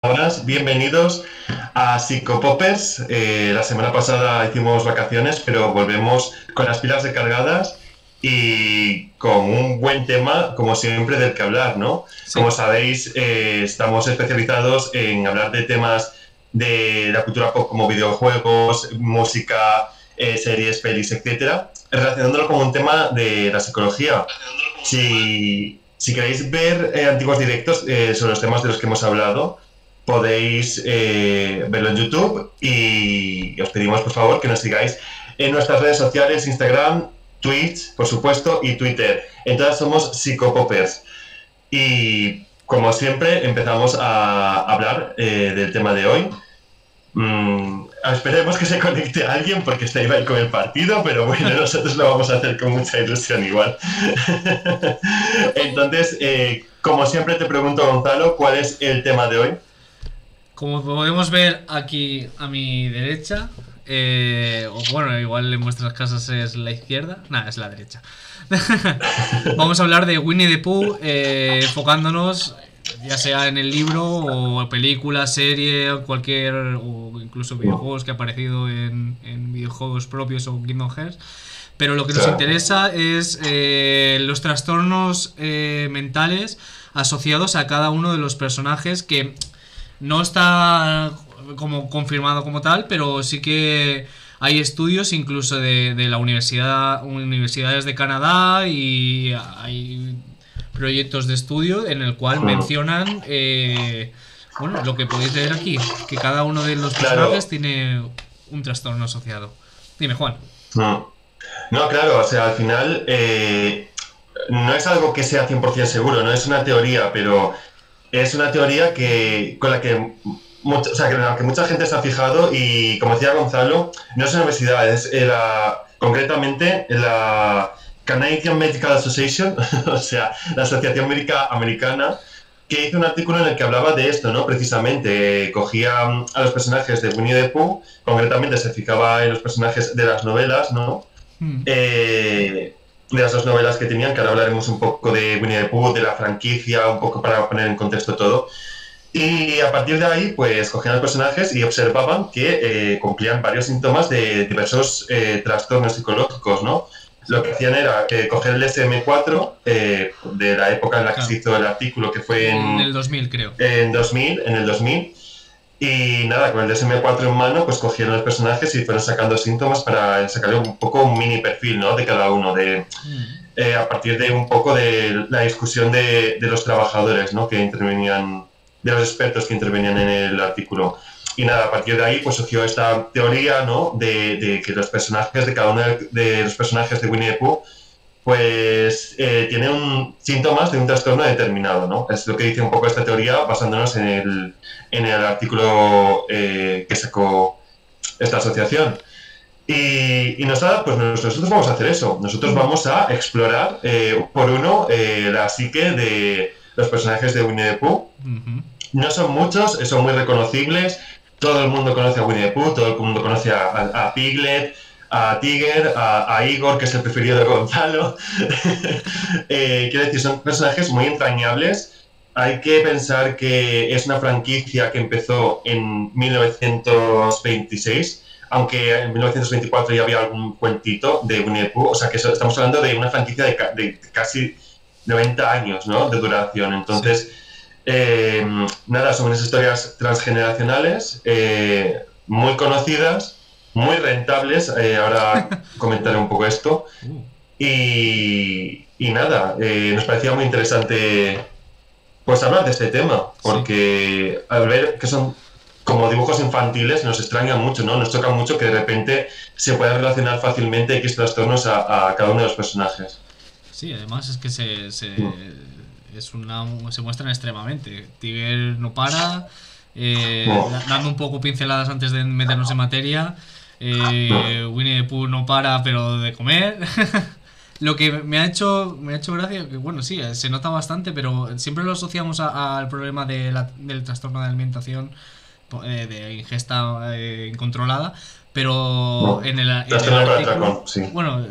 Buenas, bienvenidos a Psicopoppers. La semana pasada hicimos vacaciones, pero volvemos con las pilas recargadas y con un buen tema, como siempre, del que hablar, ¿no? Sí, Como sabéis, estamos especializados en hablar de temas de la cultura pop como videojuegos, música, series, pelis, etcétera, relacionándolo con un tema de la psicología. Si queréis ver antiguos directos sobre los temas de los que hemos hablado, podéis verlo en YouTube y os pedimos por favor que nos sigáis en nuestras redes sociales, Instagram, Twitch, por supuesto, y Twitter. En todas somos Psicopoppers. Y como siempre, empezamos a hablar del tema de hoy. Esperemos que se conecte alguien porque está Ibai con el partido, pero bueno, nosotros lo vamos a hacer con mucha ilusión igual. Entonces, como siempre te pregunto, Gonzalo, ¿cuál es el tema de hoy? como podemos ver aquí a mi derecha, o bueno, igual en vuestras casas es la izquierda, nada, es la derecha. Vamos a hablar de Winnie the Pooh, enfocándonos ya sea en el libro o película, serie, cualquier, o incluso videojuegos que ha aparecido en videojuegos propios o Kingdom Hearts. Pero lo que nos interesa es los trastornos mentales asociados a cada uno de los personajes, que no está como confirmado como tal, pero sí que hay estudios incluso de la universidades de Canadá, y hay proyectos de estudio en el cual mencionan bueno, lo que podéis leer aquí, que cada uno de los personajes Claro. tiene un trastorno asociado. Dime, Juan. No, claro, o sea, al final no es algo que sea 100% seguro, no es una teoría, pero es una teoría con la que, o sea, en la que mucha gente se ha fijado y, como decía Gonzalo, no es una universidad, es concretamente la Canadian Medical Association, o sea, la Asociación Médica Americana, que hizo un artículo en el que hablaba de esto, ¿no? Precisamente, cogía a los personajes de Winnie the Pooh, concretamente se fijaba en los personajes de las novelas, ¿no? Mm. De las dos novelas que tenían, que ahora hablaremos un poco de Winnie the Pooh, de la franquicia, un poco para poner en contexto todo. Y a partir de ahí, pues cogían los personajes y observaban que cumplían varios síntomas de diversos trastornos psicológicos, ¿no? Lo que hacían era coger el DSM-4 de la época en la que se Claro. hizo el artículo, que fue En el 2000, creo. en el 2000, y nada, con el DSM-4 en mano, pues cogieron los personajes y fueron sacando síntomas para sacarle un poco un mini perfil, ¿no? De cada uno, Mm. a partir de un poco de la discusión de los trabajadores, ¿no? Que intervenían, de los expertos que intervenían en el artículo. Y nada, a partir de ahí pues surgió esta teoría, ¿no? De que los personajes, de cada uno de los personajes de Winnie the Pooh, pues tienen síntomas de un trastorno determinado, ¿no? Es lo que dice un poco esta teoría, basándonos en el artículo que sacó esta asociación. Y pues nosotros vamos a hacer eso. Nosotros vamos a explorar por uno la psique de los personajes de Winnie the Pooh. Ujú. No son muchos, son muy reconocibles. Todo el mundo conoce a Winnie the Pooh, todo el mundo conoce a Piglet, a Tiger, a Igor, que es el preferido de Gonzalo. Quiero decir, son personajes muy entrañables. Hay que pensar que es una franquicia que empezó en 1926, aunque en 1924 ya había algún cuentito de Winnie the Pooh, o sea que estamos hablando de una franquicia de casi 90 años, ¿no? De duración. Sí. Entonces, nada, son unas historias transgeneracionales, muy conocidas, muy rentables, ahora comentaré un poco esto, Uh. y nada, nos parecía muy interesante pues hablar de este tema, Sí. porque al ver que son como dibujos infantiles nos extraña mucho, ¿no? Nos choca mucho que de repente se puedan relacionar fácilmente X trastornos a cada uno de los personajes. Sí, además es que Mm. se muestran extremamente. Tiger no para, No, dando un poco pinceladas antes de meternos en materia. no. Winnie the Pooh no para, pero de comer. Lo que me ha hecho gracia, que bueno, sí, se nota bastante, pero siempre lo asociamos al problema del trastorno de alimentación, de ingesta incontrolada, pero No. en el Trastorno por artículo, atracón, sí. bueno,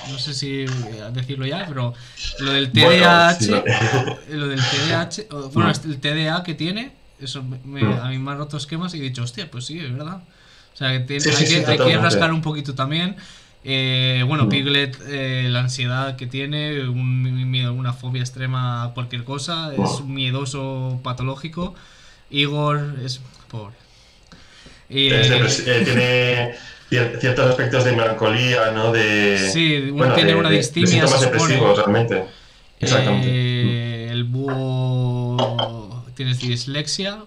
no sé si decirlo ya, pero lo del Bueno, sí, TDAH, vale. lo del TDAH, bueno, Mm. el TDA que tiene, eso Mm. a mí me ha roto esquemas y he dicho, hostia, pues sí, es verdad. O sea, que Sí, sí, sí, hay que totalmente. rascar un poquito también. Bueno, Mm. Piglet, la ansiedad que tiene, un miedo, una fobia extrema a cualquier cosa, es Mm. un miedoso patológico. Igor es pobre. Es tiene ciertos aspectos de melancolía, ¿no? Sí, Bueno, tiene una de distimia, se síntomas supone. depresivos, realmente. Exactamente. Mm. El búho tiene dislexia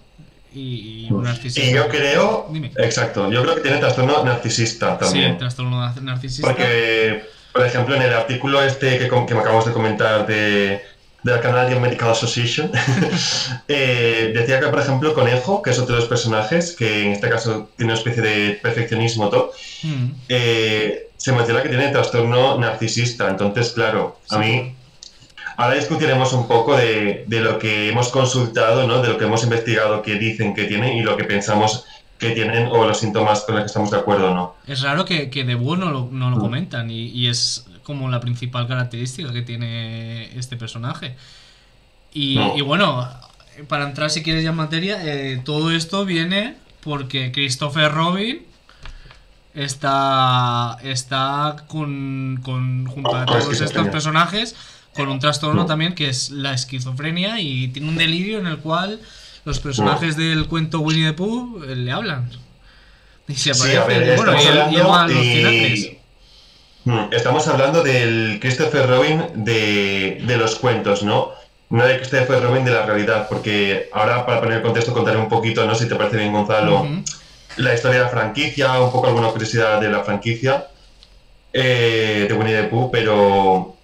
y un Mm. Y narcisismo. yo creo, Dime. exacto, yo creo que tiene trastorno narcisista Sí, también. trastorno narcisista. Porque, por ejemplo, en el artículo este que me acabamos de comentar de la Canadian Medical Association, decía que, por ejemplo, Conejo, que es otro de los personajes, que en este caso tiene una especie de perfeccionismo todo, Mm, se menciona que tiene trastorno narcisista. Entonces, claro, a sí, claro. mí ahora discutiremos un poco de lo que hemos consultado, ¿no? De lo que hemos investigado que dicen que tienen y lo que pensamos que tienen o los síntomas con los que estamos de acuerdo, ¿no? Es raro que de búho no lo Mm. comentan y es como la principal característica que tiene este personaje. Y No. bueno, para entrar si quieres ya en materia, todo esto viene porque Christopher Robin está junto a Con todos estos esquizofrenia. personajes con un trastorno Mm. también que es la esquizofrenia y tiene un delirio en el cual los Mm. personajes del cuento Winnie the Pooh le hablan y se Sí, a ver, aparecen y bueno y él va a los cinacres. estamos hablando del Christopher Robin de los cuentos, ¿no? No de Christopher Robin de la realidad, porque ahora para poner el contexto contaré un poquito, ¿no? Si te parece bien, Gonzalo, Ujú. la historia de la franquicia, un poco alguna curiosidad de la franquicia de Winnie the Pooh, pero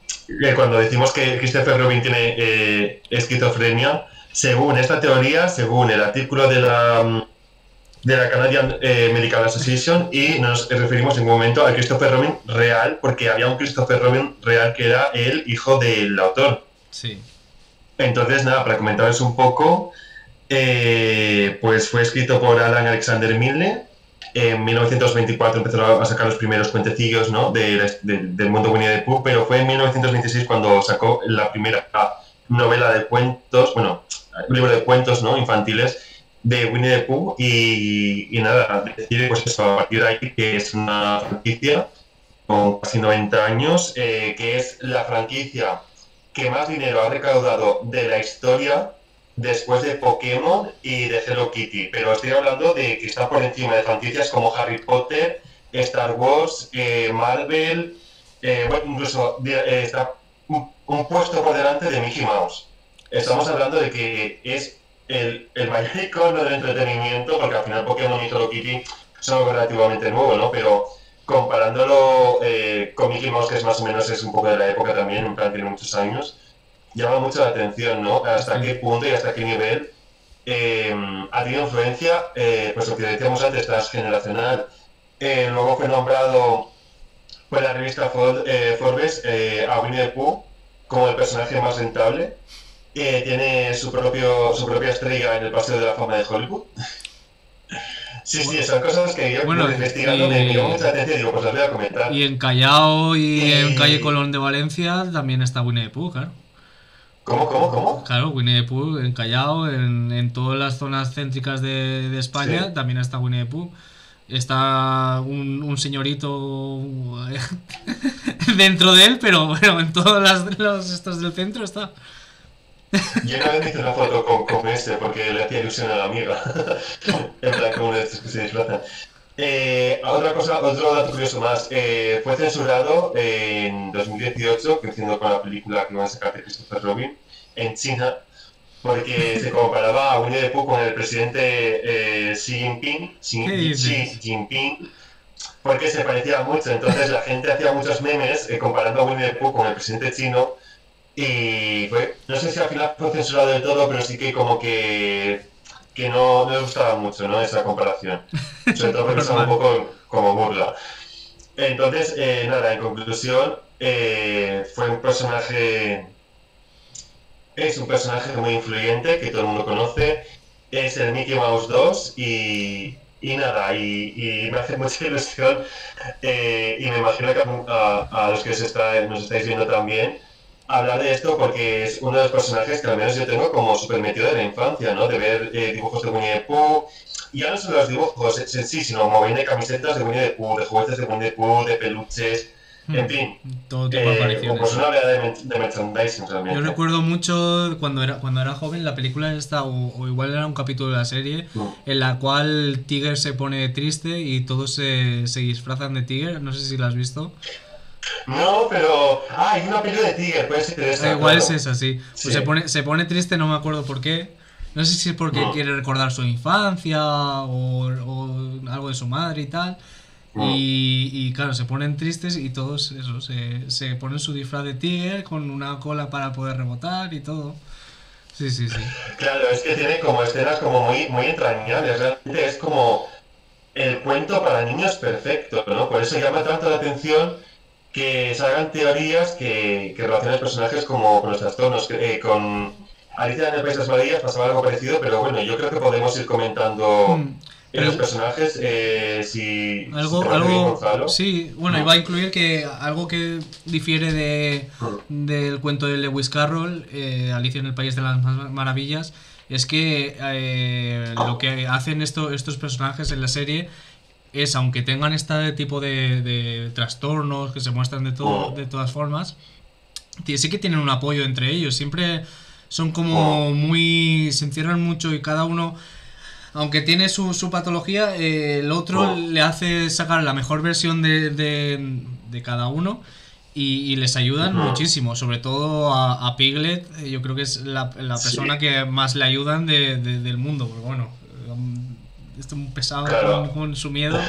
cuando decimos que Christopher Robin tiene esquizofrenia, según esta teoría, según el artículo de la Canadian Medical Association, y nos referimos en un momento al Christopher Robin real, porque había un Christopher Robin real que era el hijo del autor. Sí. Entonces, nada, para comentaros un poco, pues fue escrito por Alan Alexander Milne. En 1924 empezó a sacar los primeros cuentecillos, ¿no? Del mundo Winnie the Pooh, pero fue en 1926 cuando sacó la primera novela de cuentos, bueno, un libro de cuentos, ¿no? Infantiles de Winnie the Pooh y nada, decide pues eso, a partir de ahí que es una franquicia con casi 90 años, que es la franquicia que más dinero ha recaudado de la historia después de Pokémon y de Hello Kitty. Pero estoy hablando de que está por encima de franquicias como Harry Potter, Star Wars, Marvel, bueno, incluso está un puesto por delante de Mickey Mouse. Estamos hablando de que es el mayor icono del entretenimiento, porque al final Pokémon y Hello Kitty son algo relativamente nuevo, ¿no? Pero comparándolo con Mickey Mouse, que es más o menos es un poco de la época también, en plan tiene muchos años, llama mucho la atención, ¿no? Hasta Sí. qué punto y hasta qué nivel ha tenido influencia, pues lo que decíamos antes, transgeneracional. Luego fue nombrado por la revista Forbes a Winnie the Pooh como el personaje más rentable. Tiene su propia estrella en el Paseo de la Fama de Hollywood. Sí, sí, son cosas que yo Bueno, investigando me llamó mucha atención y digo, pues las voy a y comentar. en Callao y en calle Y... Colón de Valencia también está Winnie the Pooh, claro. ¿Cómo, cómo, cómo? Claro, Winnie the Pooh en Callao, en todas las zonas céntricas de España Sí. también está Winnie the Pooh. Está un señorito dentro de él, pero bueno, en todos los estos del centro está. Yo una vez me hice una foto con este porque le hacía ilusión a la amiga. En plan, como uno de estos que se disfrazan. Otra cosa, otro dato curioso más. Fue censurado en 2018, coincidiendo con la película que van a sacar de Christopher Robin, en China, porque se comparaba a Winnie the Pooh con el presidente Xi Jinping, ¿Qué Xi dices? Jinping, porque se parecía mucho. Entonces la gente hacía muchos memes comparando a Winnie the Pooh con el presidente chino y fue, no sé si al final fue censurado del todo, pero sí que como que no les gustaba mucho, ¿no? Esa comparación. Sobre todo porque estaba un Normal. poco como burla. Entonces, nada, en conclusión, fue un personaje, es un personaje muy influyente que todo el mundo conoce. Es el Mickey Mouse 2 y nada, y me hace mucha ilusión y me imagino que a los que nos estáis viendo también, hablar de esto porque es uno de los personajes que al menos yo tengo como súper metido de la infancia, ¿no? De ver dibujos de Winnie the Pooh, y ya no solo los dibujos en sí, sino mover de camisetas de Winnie the Pooh, de juguetes de Winnie the Pooh, de peluches, en fin. Todo tipo de apariciones. Pues una oleada de merchandising realmente. Yo recuerdo mucho cuando era joven la película esta, o igual era un capítulo de la serie, en la cual Tigger se pone triste y todos se disfrazan de Tigger. No sé si la has visto. No, pero... Ah, hay una película de Tigger, puede ser esa. Igual claro. es esa, sí. Pues Sí. se pone triste, no me acuerdo por qué. No sé si es porque quiere recordar su infancia o algo de su madre y tal. Y claro, se ponen tristes y todos eso, se ponen su disfraz de Tigger con una cola para poder rebotar y todo. Sí, sí, sí. Claro, es que tiene como escenas como muy entrañables, realmente es como el cuento para niños perfecto, ¿no? Por eso llama tanto la atención que se hagan teorías que relacionan personajes como con los trastornos. Con Alicia en el País de las Maravillas pasaba algo parecido, pero bueno, yo creo que podemos ir comentando Pero los personajes si te parece bien, algo, Gonzalo. sí, bueno, iba a incluir que algo que difiere del cuento de Lewis Carroll, Alicia en el País de las Maravillas, es que lo que hacen estos personajes en la serie es, aunque tengan este tipo de trastornos que se muestran de todas formas, sí que tienen un apoyo entre ellos. Siempre son como se encierran mucho y cada uno, aunque tiene su patología, el otro le hace sacar la mejor versión de cada uno y les ayudan muchísimo, sobre todo a Piglet. Yo creo que es la persona que más le ayudan del mundo, porque bueno, es un pesado Claro. con su miedo.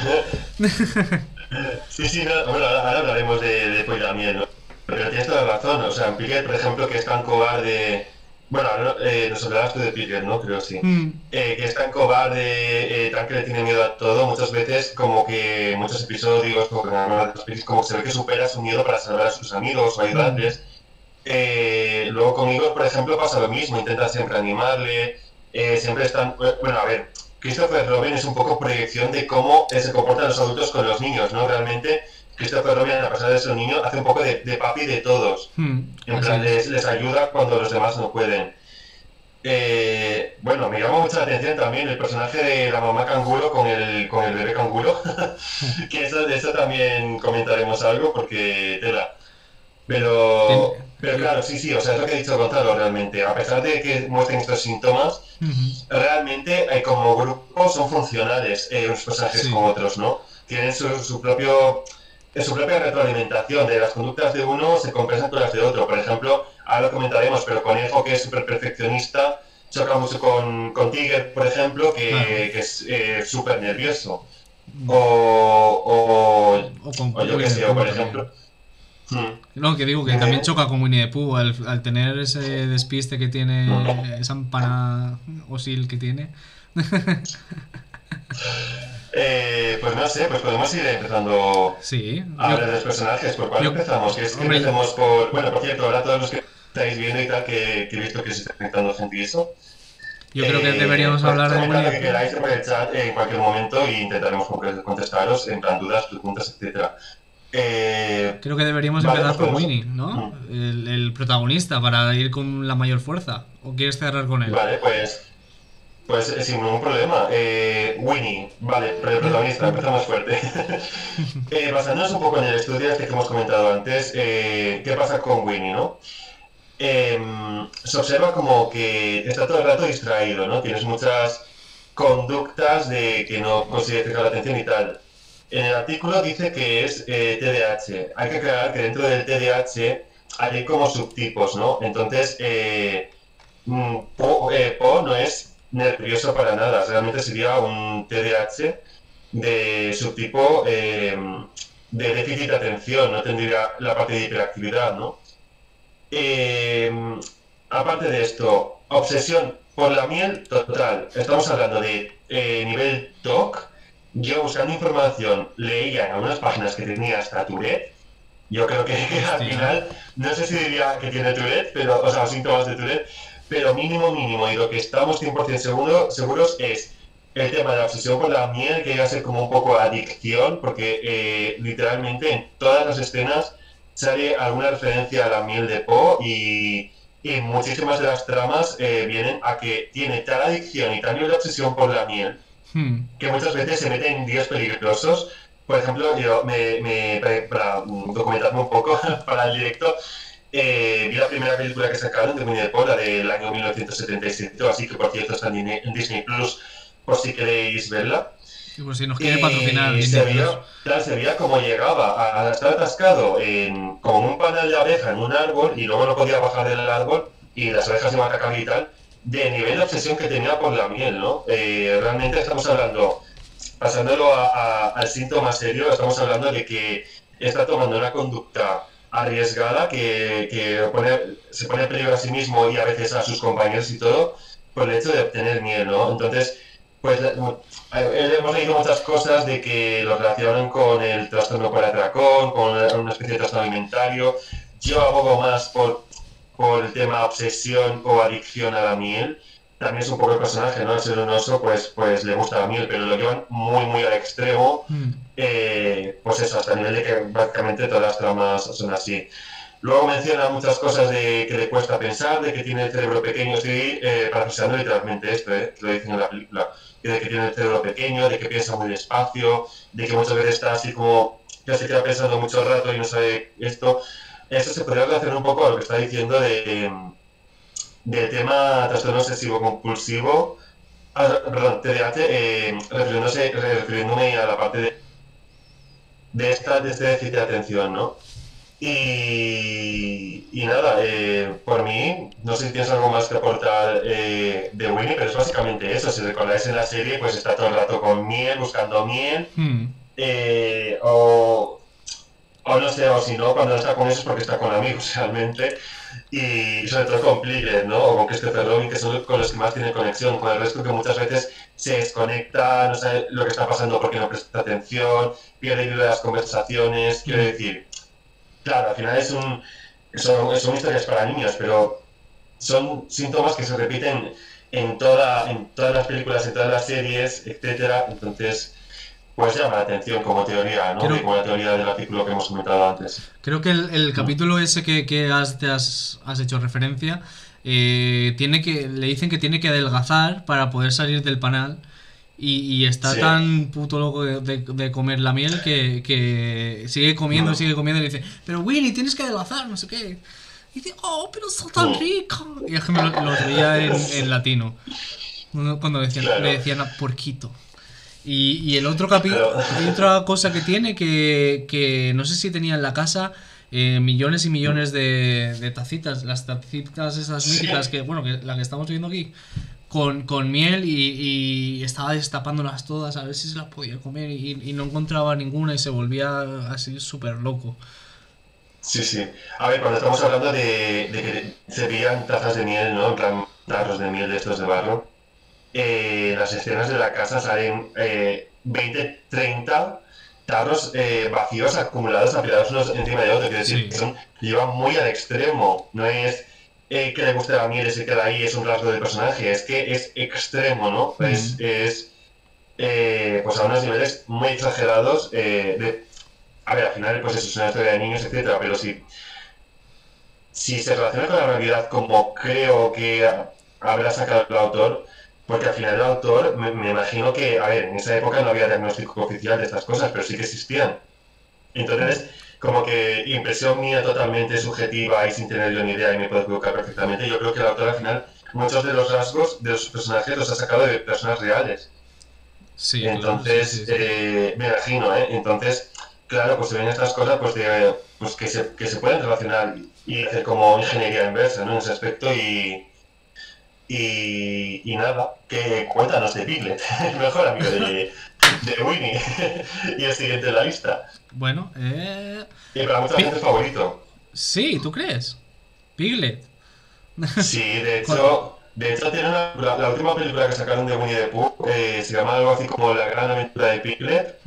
Sí, no, bueno, ahora hablaremos de Poiramiel, ¿no? Pero tienes toda la razón, o sea, Piquet, por ejemplo, que es tan cobarde. Bueno, nos hablabas tú de Piquet, ¿no? Creo sí. Que es tan cobarde, tan que le tiene miedo a todo, muchas veces, como que muchos episodios, como que en algunas de las pelis, como se ve que supera su miedo para salvar a sus amigos o ayudarles. Luego con Igor, por ejemplo, pasa lo mismo, intenta siempre animarle, siempre están. Bueno, a ver, Christopher Robin es un poco proyección de cómo se comportan los adultos con los niños, ¿no? Realmente, Christopher Robin, a pesar de ser un niño, hace un poco de papi de todos. En plan, les ayuda cuando los demás no pueden. Bueno, me llama mucha la atención también el personaje de la mamá canguro con el bebé canguro, que de eso también comentaremos algo porque tela. Pero claro, sí, o sea, es lo que ha dicho Gonzalo realmente. A pesar de que muestren estos síntomas, realmente como grupo son funcionales unos personajes con otros, ¿no? Tienen su propia retroalimentación de las conductas de uno se compensan con las de otro. Por ejemplo, ahora lo comentaremos, pero Conejo, que es súper perfeccionista, choca mucho con Tiger, por ejemplo, que es súper nervioso. O yo qué sé, o por ejemplo... No, que digo que también choca con Winnie the Pooh al tener ese despiste que tiene, esa empana osil que tiene. Pues no sé, pues podemos ir empezando a hablar de los personajes. ¿Por cuál empezamos? Que empecemos por... Bueno, por cierto, ahora todos los que estáis viendo y tal, que he visto que se está conectando gente y eso. Yo creo que deberíamos hablar de Winnie the Pooh. Que queráis por el chat en cualquier momento y intentaremos contestaros en plan dudas, preguntas, etcétera. Creo que deberíamos empezar por Winnie, ¿no? El protagonista, para ir con la mayor fuerza. ¿O quieres cerrar con él? Vale, pues sin ningún problema. Winnie, vale, pero el protagonista, empezamos fuerte. Basándonos un poco en el estudio este que hemos comentado antes, ¿qué pasa con Winnie, no? Se observa como que está todo el rato distraído, ¿no? Tienes muchas conductas de que no consigue fijar la atención y tal. En el artículo dice que es TDAH. Hay que aclarar que dentro del TDAH hay como subtipos, ¿no? Entonces, Po no es nervioso para nada. Realmente sería un TDAH de subtipo de déficit de atención. No tendría la parte de hiperactividad, ¿no? Aparte de esto, obsesión por la miel total. Estamos hablando de nivel TOC. Yo buscando información leía en algunas páginas que tenía hasta Tourette. Yo creo que al final, no sé si diría que tiene Tourette, pero, o sea, síntomas de Tourette, pero mínimo, y lo que estamos 100% seguros es el tema de la obsesión por la miel, que llega a ser como un poco adicción, porque literalmente en todas las escenas sale alguna referencia a la miel de Po y muchísimas de las tramas vienen a que tiene tal adicción y tal nivel de obsesión por la miel que muchas veces se mete en días peligrosos. Por ejemplo, yo para documentarme un poco para el directo, vi la primera película que sacaron de Winnie the Pooh, la del año 1977, así que por cierto está en Disney Plus, por si queréis verla. Y por si nos quiere patrocinar. Y se veía cómo llegaba a estar atascado como un panal de abeja en un árbol y luego no podía bajar del árbol y las abejas iban a atacar y tal, de nivel de obsesión que tenía por la miel, ¿no? Realmente estamos hablando, pasándolo al síntoma serio, estamos hablando de que está tomando una conducta arriesgada que se pone en peligro a sí mismo y a veces a sus compañeros y todo por el hecho de obtener miel, ¿no? Entonces, pues hemos leído muchas cosas de que lo relacionan con el trastorno por atracón, con una especie de trastorno alimentario. Yo abogo más por el tema obsesión o adicción a la miel. También es un poco el personaje, ¿no? Al ser un oso, pues le gusta la miel, pero lo llevan muy, muy al extremo. Pues eso, hasta el nivel de que prácticamente todas las tramas son así. Luego menciona muchas cosas de que le cuesta pensar, de que tiene el cerebro pequeño. Estoy parafraseando literalmente esto, que lo dicen en la película. De que tiene el cerebro pequeño, de que piensa muy despacio, de que muchas veces está así como que se queda pensando mucho rato y no sabe esto. Eso se podría relacionar un poco a lo que está diciendo del tema trastorno obsesivo compulsivo, perdón, TDAH, refiriéndome a la parte de este déficit de atención, ¿no? Y nada, por mí, no sé si tienes algo más que aportar de Winnie, pero es básicamente eso. Si recordáis en la serie, pues está todo el rato con miel, buscando miel, o no sé, o si no, cuando no está con eso es porque está con amigos realmente, y sobre todo con Piglet, ¿no? O con Christopher Robin, que son con los que más tiene conexión, con el resto que muchas veces se desconecta, no sabe lo que está pasando porque no presta atención, pierde el hilo de las conversaciones, quiero decir. Claro, al final son historias para niños, pero son síntomas que se repiten en todas las películas, en todas las series, etcétera. Entonces, pues llama la atención como teoría, ¿no? Como la teoría del artículo que hemos comentado antes. Creo que el capítulo ese que has hecho referencia, le dicen que tiene que adelgazar para poder salir del panal. Y está tan puto loco de comer la miel que sigue comiendo y le dice, pero Winnie, tienes que adelgazar, no sé qué. Y dice, oh, pero está tan rica. Y es que me lo veía en latino. Cuando le decían porquito. Y el otro capítulo, hay otra cosa que tiene que no sé si tenía en la casa millones y millones de tacitas. Las tacitas esas míticas que la que estamos viendo aquí. Con miel y estaba destapándolas todas a ver si se las podía comer y no encontraba ninguna y se volvía así súper loco. Sí, sí. A ver, cuando estamos hablando de que se veían tazas de miel, ¿no? En plan, tarros de miel de estos de barro, las escenas de la casa salen 20, 30 tarros vacíos acumulados, apilados unos encima de otros. Quiero decir, que llevan muy al extremo. No es que le guste la miel y se queda ahí, es un rasgo del personaje, es que es extremo, ¿no? Pues a unos niveles muy exagerados a ver, al final pues eso es una historia de niños, etcétera, pero si se relaciona con la realidad como creo que habrá sacado el autor, porque al final el autor, me imagino que, a ver, en esa época no había diagnóstico oficial de estas cosas, pero sí que existían. Entonces, como que impresión mía totalmente subjetiva y sin tener yo ni idea y me puedo equivocar perfectamente, yo creo que el autor al final muchos de los rasgos de los personajes los ha sacado de personas reales. Sí, entonces, claro, sí. Me imagino, Entonces, claro, pues se ven estas cosas pues que se pueden relacionar y hacer como ingeniería inversa, ¿no? En ese aspecto y nada, que cuéntanos de Piglet, el mejor amigo de Winnie y el siguiente en la lista. Bueno, y para mucha gente es favorito. Sí, ¿tú crees? Piglet. Sí, de hecho tiene la última película que sacaron de Winnie the Pooh, se llama algo así como La Gran Aventura de Piglet.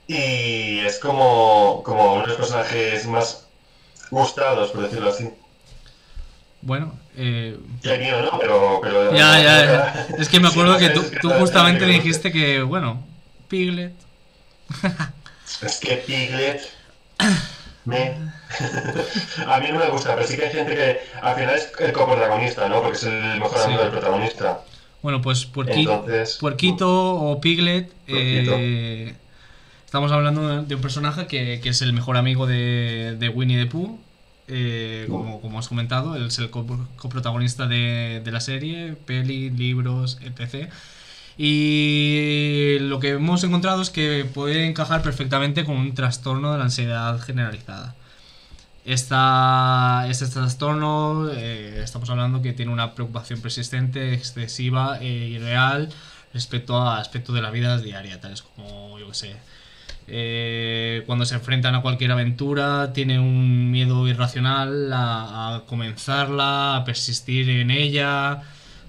Y es como uno de los personajes más gustados, por decirlo así. Bueno, Ya mío, ¿no? Pero ya. Es que me acuerdo que tú justamente dijiste que, bueno, Piglet. Es que Piglet Me... A mí no me gusta, pero sí que hay gente que al final es el coprotagonista, ¿no? Porque es el mejor Sí. amigo del protagonista. Bueno, pues Entonces, Puerquito o Piglet, poquito. estamos hablando de un personaje que es el mejor amigo de Winnie the Pooh. Como has comentado, él es el coprotagonista de la serie, peli, libros, etc. Y lo que hemos encontrado es que puede encajar perfectamente con un trastorno de la ansiedad generalizada. Este trastorno, estamos hablando que tiene una preocupación persistente, excesiva e irreal respecto a aspectos de la vida diaria, tales como, yo que sé, cuando se enfrentan a cualquier aventura, tiene un miedo irracional a comenzarla, a persistir en ella.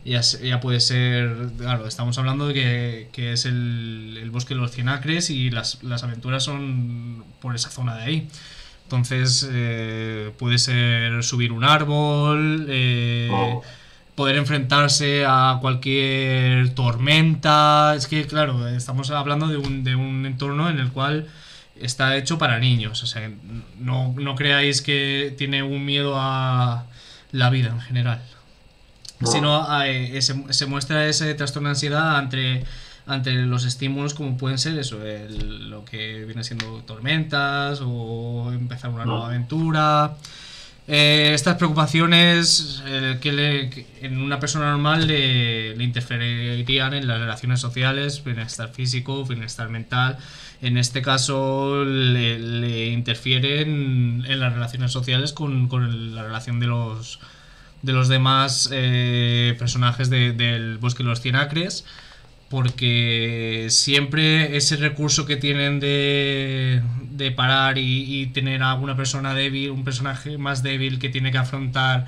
Ya puede ser, claro, estamos hablando de que es el bosque de los 100 acres y las aventuras son por esa zona de ahí. Entonces puede ser subir un árbol, Oh, poder enfrentarse a cualquier tormenta. Es que, claro, estamos hablando de un entorno en el cual está hecho para niños. O sea, no creáis que tiene un miedo a la vida en general, oh, sino se muestra ese trastorno de ansiedad ante los estímulos como pueden ser eso, lo que viene siendo tormentas o empezar una nueva oh, aventura. Estas preocupaciones que en una persona normal le interferirían en las relaciones sociales, bienestar físico, bienestar mental. En este caso le interfieren en las relaciones sociales con la relación de los demás personajes del Bosque de los Cien Acres, porque siempre ese recurso que tienen de parar y tener a una persona débil, un personaje más débil que tiene que afrontar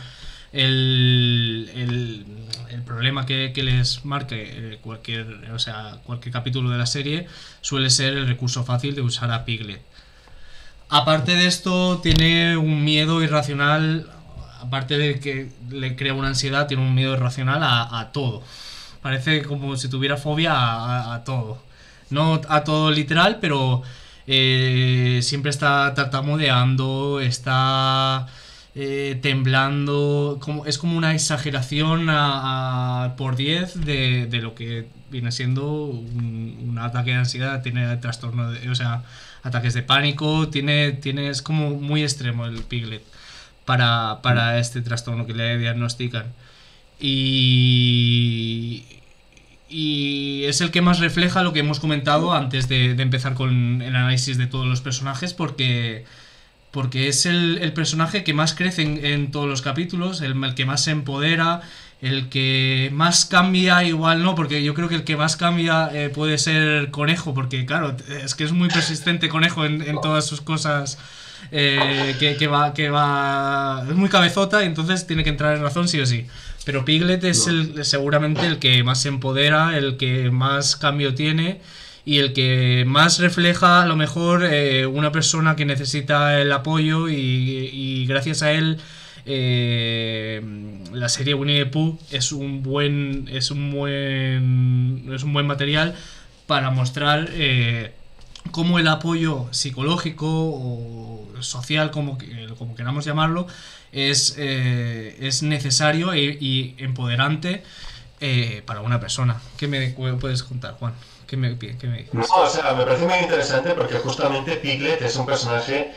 el problema que les marque cualquier capítulo de la serie, suele ser el recurso fácil de usar a Piglet. Aparte de esto, tiene un miedo irracional. Aparte de que le crea una ansiedad, tiene un miedo irracional a todo. Parece como si tuviera fobia a todo. No a todo literal, pero siempre está tartamudeando, está temblando. Es como una exageración por 10 de lo que viene siendo un ataque de ansiedad. Tiene trastorno, o sea, ataques de pánico. Es como muy extremo el Piglet para este trastorno que le diagnostican. Y, y es el que más refleja lo que hemos comentado antes de empezar con el análisis de todos los personajes, porque es el personaje que más crece en todos los capítulos, el que más se empodera, el que más cambia. Igual no, porque yo creo que el que más cambia puede ser Conejo, porque claro, es que es muy persistente Conejo en todas sus cosas. Que va es muy cabezota y entonces tiene que entrar en razón sí o sí. Pero Piglet es no. seguramente el que más se empodera, el que más cambio tiene y el que más refleja a lo mejor una persona que necesita el apoyo y gracias a él la serie Winnie the Pooh es un buen material para mostrar cómo el apoyo psicológico o social, como queramos llamarlo, es necesario y empoderante para una persona. ¿Qué me puedes contar, Juan? ¿Qué me No, dices? o sea, me parece muy interesante porque justamente Piglet es un personaje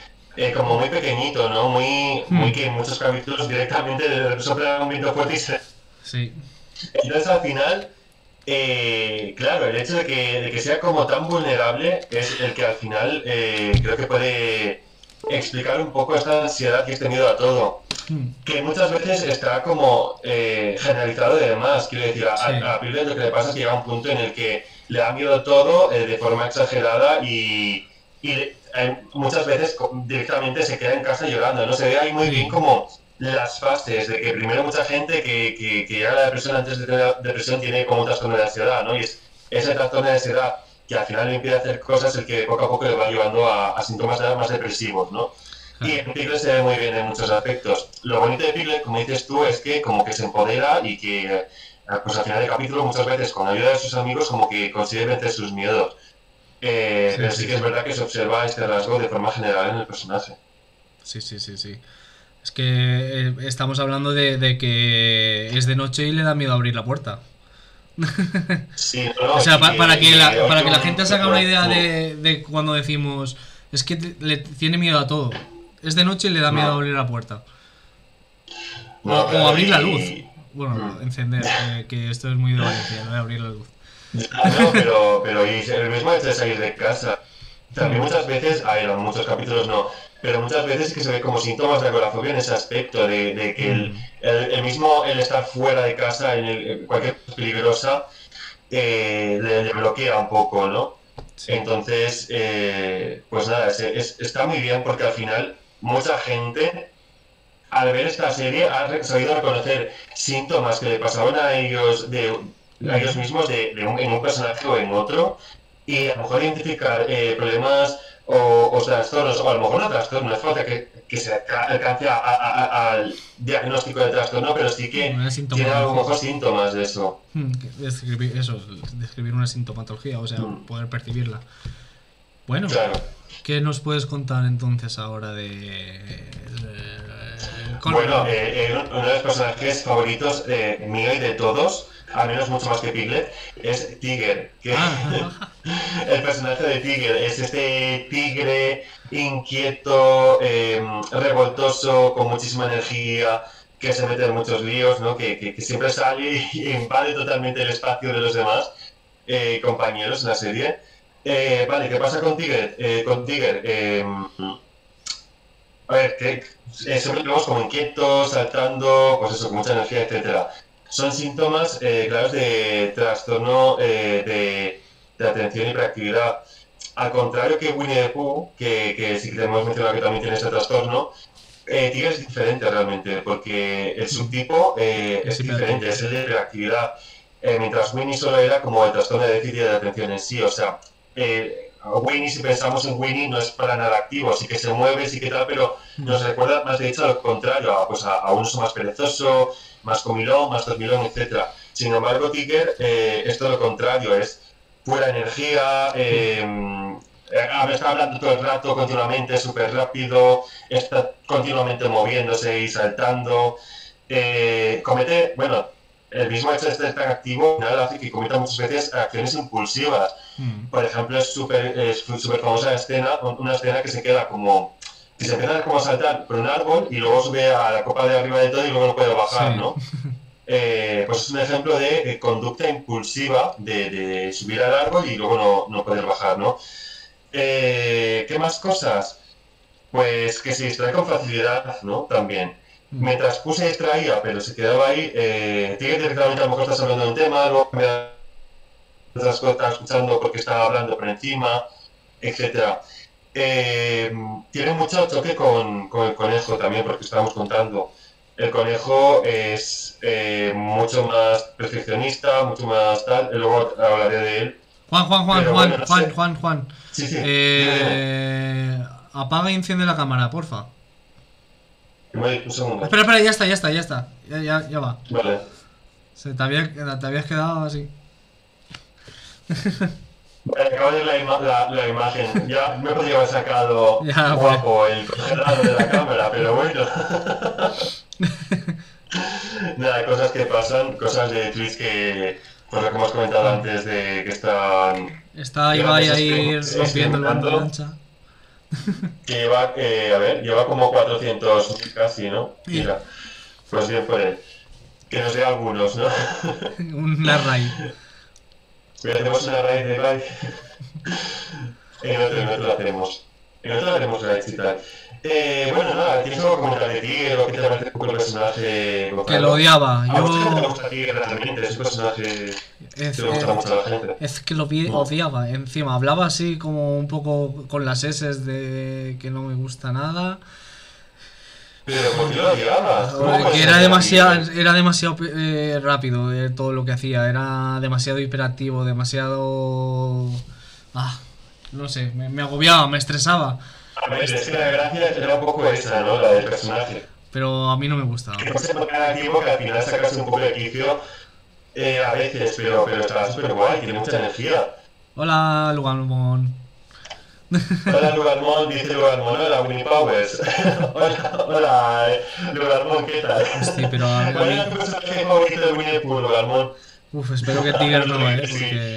como muy pequeñito, ¿no? Muy Hmm, que en muchos capítulos directamente le sopla un viento fuerte y se... sí. Entonces al final, claro, el hecho de que sea como tan vulnerable es el que al final creo que puede explicar un poco esta ansiedad que has tenido a todo. Hmm, Que muchas veces está como generalizado de demás. Quiero decir, sí. a Piblet lo que le pasa es que llega un punto en el que le da miedo todo de forma exagerada muchas veces directamente se queda en casa llorando. No se ve ahí muy bien Sí. como las fases de que primero mucha gente que llega a la depresión antes de tener la depresión tiene como un trastorno de ansiedad, ¿no? Y es ese trastorno de ansiedad que al final le impide hacer cosas el que poco a poco le va llevando a síntomas más depresivos, ¿no? Y Claro. en Piglet se ve muy bien en muchos aspectos. Lo bonito de Piglet, como dices tú, es que como que se empodera y que pues al final del capítulo muchas veces con ayuda de sus amigos como que consigue vencer sus miedos. Sí, Pero sí sí, que es sí. verdad que se observa este rasgo de forma general en el personaje. Sí, sí, sí, sí. Es que estamos hablando de que es de noche y le da miedo abrir la puerta. Sí, O no, sea, para oye, que la gente se haga una idea mm, de cuando decimos, es que le tiene miedo a todo. Es de noche y le da miedo no, abrir la puerta. no, O claro, abrir la luz. Bueno, mm. encender, que esto es muy de Valencia, lo de abrir la luz. Ah, no, pero y el mismo hecho de salir de casa. También Mm, muchas veces, a ver, en muchos capítulos no, pero muchas veces sí que se ve como síntomas de agorafobia en ese aspecto, de que mm, el mismo el estar fuera de casa, en cualquier cosa peligrosa, le bloquea un poco, ¿no? sí. Entonces, pues nada, está muy bien porque al final mucha gente al ver esta serie ha sabido reconocer síntomas que le pasaban a ellos, a ellos Mm. mismos en un personaje o en otro, y a lo mejor identificar problemas o trastornos, o a lo mejor no trastornos, no es falta que se alcance al diagnóstico de trastorno, pero sí que Una tiene a lo sintomatología. mejor síntomas de eso. Describir eso, describir una sintomatología, o sea, Mm, poder percibirla. Bueno, claro. ¿qué nos puedes contar entonces ahora de... Bueno, uno de los personajes favoritos mío y de todos, al menos mucho más que Piglet, es Tiger. Que Ah, el personaje de Tiger es este tigre inquieto, revoltoso, con muchísima energía, que se mete en muchos líos, ¿no? Que siempre sale y invade totalmente el espacio de los demás compañeros en la serie. Vale, ¿qué pasa con Tiger? A ver, que siempre lo vemos como inquietos, saltando, pues eso, con mucha energía, etcétera. Son síntomas claros de trastorno de atención y hiperactividad. Al contrario que Winnie the Pooh, que sí que hemos mencionado que también tiene este trastorno, Tigre es diferente realmente, porque el subtipo es es diferente, hiperactivo. es el de hiperactividad. Mientras Winnie solo era como el trastorno de déficit de atención en sí, o sea, Winnie, si pensamos en Winnie, no es para nada activo, sí que se mueve, sí que tal, pero Mm, nos recuerda más de hecho a lo contrario, pues a un uso más perezoso, más comilón, más dormilón, etcétera. Sin embargo, Tiger es todo lo contrario, es pura energía, mm, está hablando todo el rato, continuamente, súper rápido, está continuamente moviéndose y saltando. Comete, bueno, el mismo hecho de estar tan activo, nada hace que cometa muchas veces acciones impulsivas. mm. Por ejemplo, es súper famosa la escena, una escena que se queda como, que se empieza como a saltar por un árbol y luego sube a la copa de arriba de todo y luego no puede bajar, Sí. ¿no? Pues es un ejemplo de conducta impulsiva de subir al árbol y luego no poder bajar, ¿no? ¿Qué más cosas? Pues que se distrae con facilidad, ¿no? También. Mm, Mientras puse distraía, pero se quedaba ahí, Tigre directamente a lo mejor estás hablando de un tema, luego me otras cosas estaba escuchando porque estaba hablando por encima, etcétera. Tiene mucho choque con el conejo también, porque estábamos contando. El conejo es mucho más perfeccionista, mucho más tal, y luego hablaré de él. Juan, Juan, Juan, Pero bueno, Juan, no Juan, sé. Juan, Juan. Sí, sí, dime. Apaga y enciende la cámara, porfa. Un segundo. Espera, espera, ya está, ya está, ya está. Ya va. Vale. Te habías quedado así. Vale, acabo de ver la imagen. Ya me podría haber sacado Ya, pues. guapo el congelado de la cámara, pero bueno. Nada, cosas que pasan, cosas de Twitch que, pues lo que hemos comentado Mm. antes de que están Está Ibai grandes ahí rompiendo el bando de experimentando, ancha. que lleva, a ver, lleva como 400.000 casi, ¿no? Y Mira, pues bien por él. Que nos dé algunos, ¿no? una raid. Mira, hacemos una raid de live. En otro lo hacemos. En otro haremos raids y tal. Bueno, nada, ¿tienes algo que comentar de Tiger o qué te parece un poco el personaje, Que lo Gonzalo? odiaba. A mucha gente le Yo. gusta Tiger realmente, es un personaje que Es, le gusta es, mucho a la gente. es que lo Mm. odiaba. Encima, hablaba así como un poco con las S de que no me gusta nada. Pero ¿por qué lo odiabas? ¿Cómo puedes Que odiar a Tiger? era demasiado rápido todo lo que hacía. Era demasiado hiperactivo, demasiado. Ah, no sé, me agobiaba, me estresaba. A ver, es que la gracia era un poco esa, ¿no? La del personaje. Pero a mí no me gustaba. Que fuese tan activo que al final sacase un poco de quicio a veces, pero estaba súper guay, tiene mucha energía. Hola, Lugamon. Hola Lugarmón, dice Lugarmón, hola Winnie Powers. Hola, Lugarmón, ¿qué tal? Hostia, pero ¿Cuál era tu personaje favorito de Winnie the Pooh, Lugarmón? Uf, espero que Tiger No no, te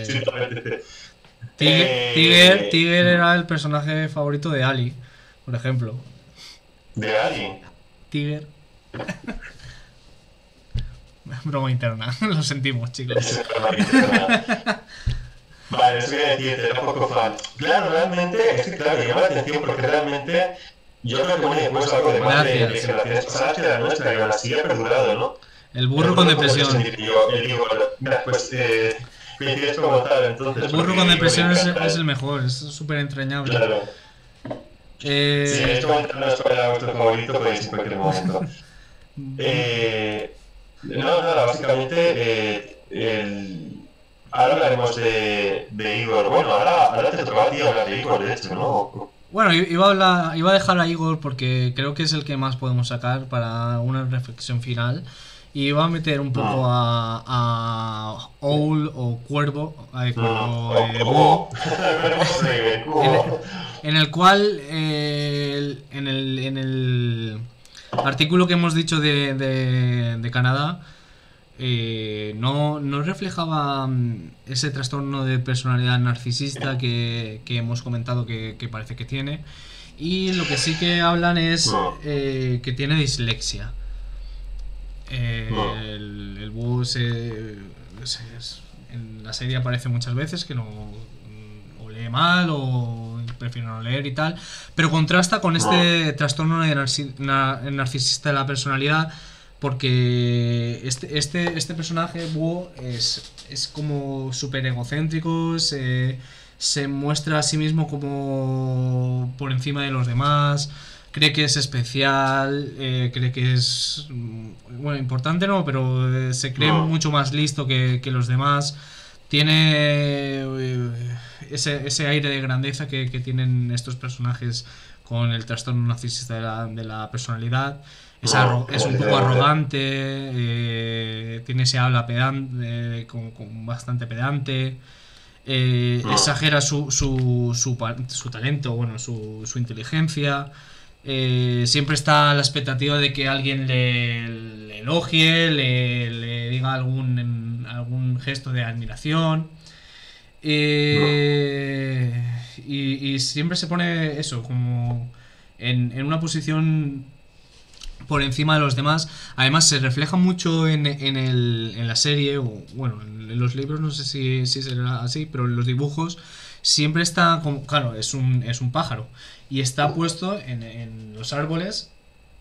sí, porque... te apetece. Tiger era el personaje favorito de Ali, por ejemplo. De Ali. Tiger... Broma interna, lo sentimos, chicos. Es una maravilla. Vale, eso quería decirte, era poco fan. Claro, realmente, es que claro, llama la atención porque realmente yo creo que Winnie the Pooh es algo de más de Gracias. generaciones pasadas que la nuestra, y aún así ha perdurado, ¿no? El El burro con burro con depresión. depresión, mira, pues coincides como tal, El entonces, burro porque con Igor me depresión encanta, es el mejor, es súper entrañable. claro. Si queréis Eh, comentarnos cuál era vuestro favorito, podéis en cualquier momento. No, nada, básicamente, ahora hablaremos de Igor. Bueno, ahora te tocaba a ti hablar de Igor, de hecho, ¿no? bueno, iba a dejar a Igor porque creo que es el que más podemos sacar para una reflexión final. Y iba a meter un poco a Owl o Cuervo, Búho, en, en el cual, en el artículo que hemos dicho de Canadá, no reflejaba ese trastorno de personalidad narcisista que hemos comentado que parece que tiene. Y lo que sí que hablan es que tiene dislexia. El búho en la serie aparece muchas veces que no o lee mal o prefiere no leer y tal, pero contrasta con este trastorno narcisista de la personalidad, porque este personaje búho es como súper egocéntrico, se muestra a sí mismo como por encima de los demás, cree que es especial, cree que es, bueno, importante no, pero se cree mucho más listo que los demás, tiene ese aire de grandeza que tienen estos personajes con el trastorno narcisista de la personalidad. Es un poco arrogante, tiene ese habla pedante, con bastante pedante, exagera su talento, bueno, su inteligencia. Siempre está a la expectativa de que alguien le elogie, le diga algún gesto de admiración. Y siempre se pone eso, como en una posición por encima de los demás. Además, se refleja mucho en la serie, o bueno, en los libros no sé si será así, pero en los dibujos siempre está como, claro, es un pájaro y está puesto en los árboles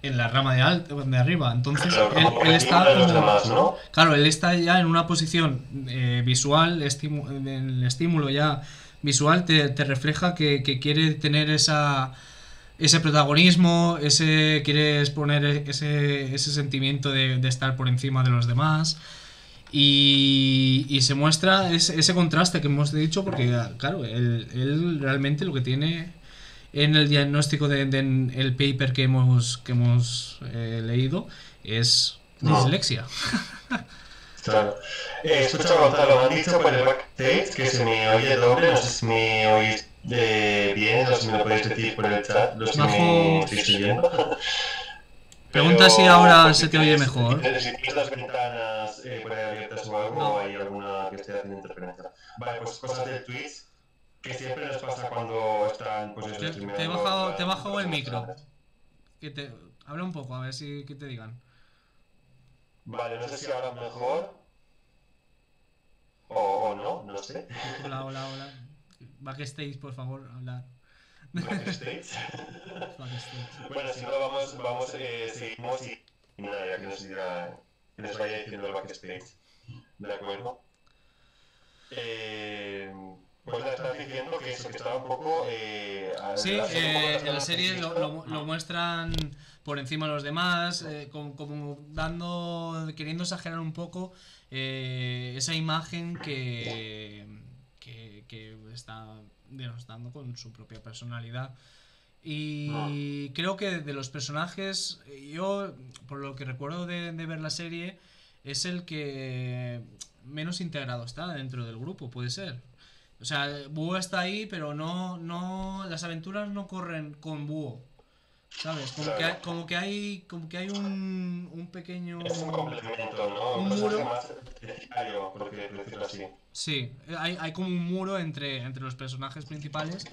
en la rama de arriba. Entonces, él está como, claro, él está ya en una posición visual, el estímulo ya visual te refleja que quiere tener ese protagonismo, quieres poner ese sentimiento de estar por encima de los demás. Y se muestra ese contraste que hemos dicho, porque claro, él realmente lo que tiene en el diagnóstico el paper que hemos leído es dislexia. Claro. Escucha, Gonzalo, me han dicho por el backstage que se me oye doble, no sé si me oís bien, o si me lo podéis decir por el chat, los que me estáis oyendo. Pregunta si ahora se te oye mejor. Si tienes las ventanas por ahí abiertas o algo, o hay alguna que esté haciendo interferencia. Vale, pues cosas del Twitch, que siempre nos pasa cuando están pues te he bajado el micro. Habla un poco, a ver si que te digan. Vale, no sé si ahora mejor o no sé. Hola. Backstage, por favor, hablar. Backstage. Bueno, si no vamos seguimos y nada, ya que nos vaya diciendo el backstage. ¿De acuerdo? Pues la estás diciendo que eso, que estaba un poco... sí, en la serie lo muestran por encima de los demás, como queriendo exagerar un poco esa imagen que está denostando con su propia personalidad. Y creo que de los personajes, yo, por lo que recuerdo de ver la serie, es el que menos integrado está dentro del grupo, puede ser. O sea, Búho está ahí, pero no, las aventuras no corren con Búho. ¿Sabes? Claro. Como que hay un pequeño... Es un complemento, ¿no? Un Un personaje muro. más terciario, por decirlo así. Sí, hay como un muro entre los personajes principales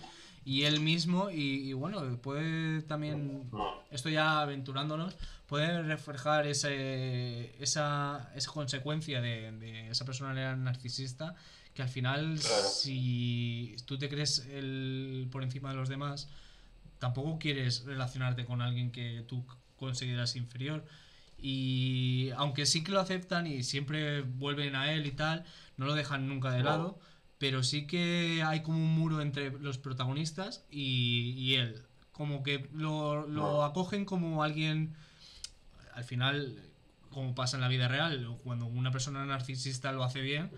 y él mismo y bueno, puede también, Mm, esto ya aventurándonos, puede reflejar esa consecuencia de esa personalidad narcisista que al final claro. si tú te crees por encima de los demás, tampoco quieres relacionarte con alguien que tú consideras inferior. Y aunque sí que lo aceptan y siempre vuelven a él y tal, no lo dejan nunca de No. lado, pero sí que hay como un muro entre los protagonistas y él. Como que lo No. acogen como alguien, al final, como pasa en la vida real, cuando una persona narcisista lo hace bien,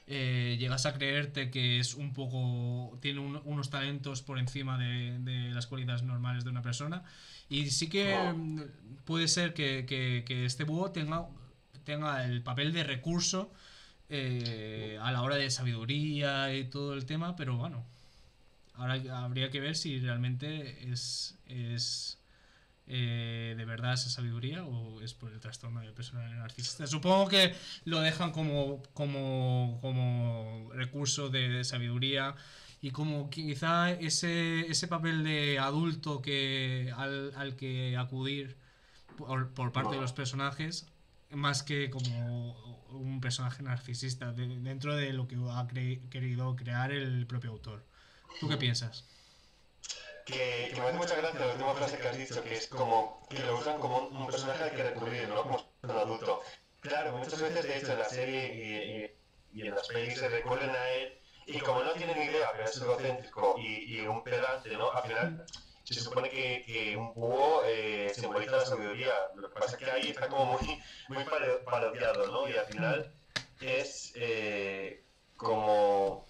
llegas a creerte que es un poco, tiene unos talentos por encima de las cualidades normales de una persona. Y sí que No. puede ser que este búho tenga el papel de recurso a la hora de sabiduría y todo el tema, pero bueno, ahora habría que ver si realmente es de verdad esa sabiduría o es por el trastorno de personalidad narcisista. Supongo que lo dejan como recurso de sabiduría y como quizá ese papel de adulto al que acudir por parte de los No. personajes más que como un personaje narcisista dentro de lo que ha querido crear el propio autor. ¿Tú qué piensas? Que me hace mucha gracia la última frase que has dicho, que es como que lo usan como un personaje al que recurrir, ¿no? Como un adulto. Claro, muchas veces, de hecho, en la serie y en las pelis se recurren a él, y como no tienen ni idea, pero es egocéntrico y un pedante, ¿no? Al final se supone que un búho simboliza la sabiduría. Lo que pasa es que ahí está como muy parodiado, ¿no? Y al final es como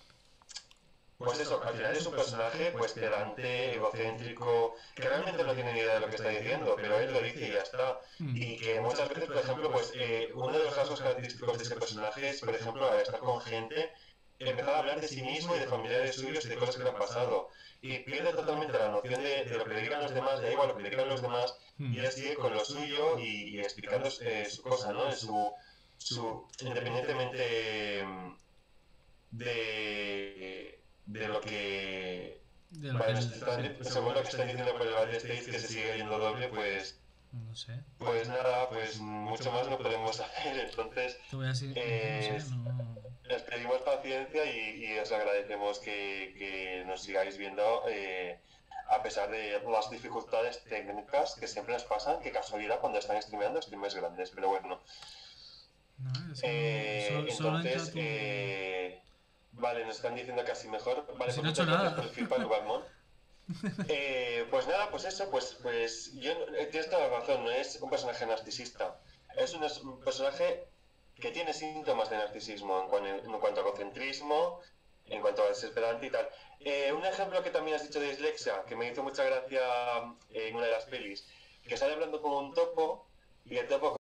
pues eso, al final es un personaje pues pedante, egocéntrico, que realmente no tiene ni idea de lo que está diciendo, pero él lo dice y ya está. Y que muchas veces, por ejemplo, pues uno de los rasgos característicos de ese personaje es, por ejemplo, al estar con gente, empezar a hablar de sí mismo y de familiares suyos y de cosas que le han pasado. Y pierde totalmente la noción de lo que le digan los demás, da igual lo que le digan los demás, y él sigue con lo suyo y explicando su cosa, ¿no? Independientemente de lo que De lo que vale, sí. según lo que están diciendo por el Valle State que se sigue oyendo doble, No sé. pues nada, pues mucho más no podemos hacer. Entonces Te voy a decir, no sé, no. les pedimos paciencia y os agradecemos que nos sigáis viendo a pesar de las dificultades técnicas que siempre nos pasan. Qué casualidad cuando están streamers grandes, pero bueno. No, es que solo entra Entonces, tu. vale, nos están diciendo casi mejor. Vale, Si pues no he hecho muchas gracias por nada. el feedback, Balmón. Pues nada, pues eso, pues yo, tienes toda la razón, no es un personaje narcisista. Es un personaje que tiene síntomas de narcisismo en cuanto a egocentrismo, en cuanto a desesperante y tal. Un ejemplo que también has dicho de dislexia, que me hizo mucha gracia en una de las pelis, que sale hablando con un topo y el topo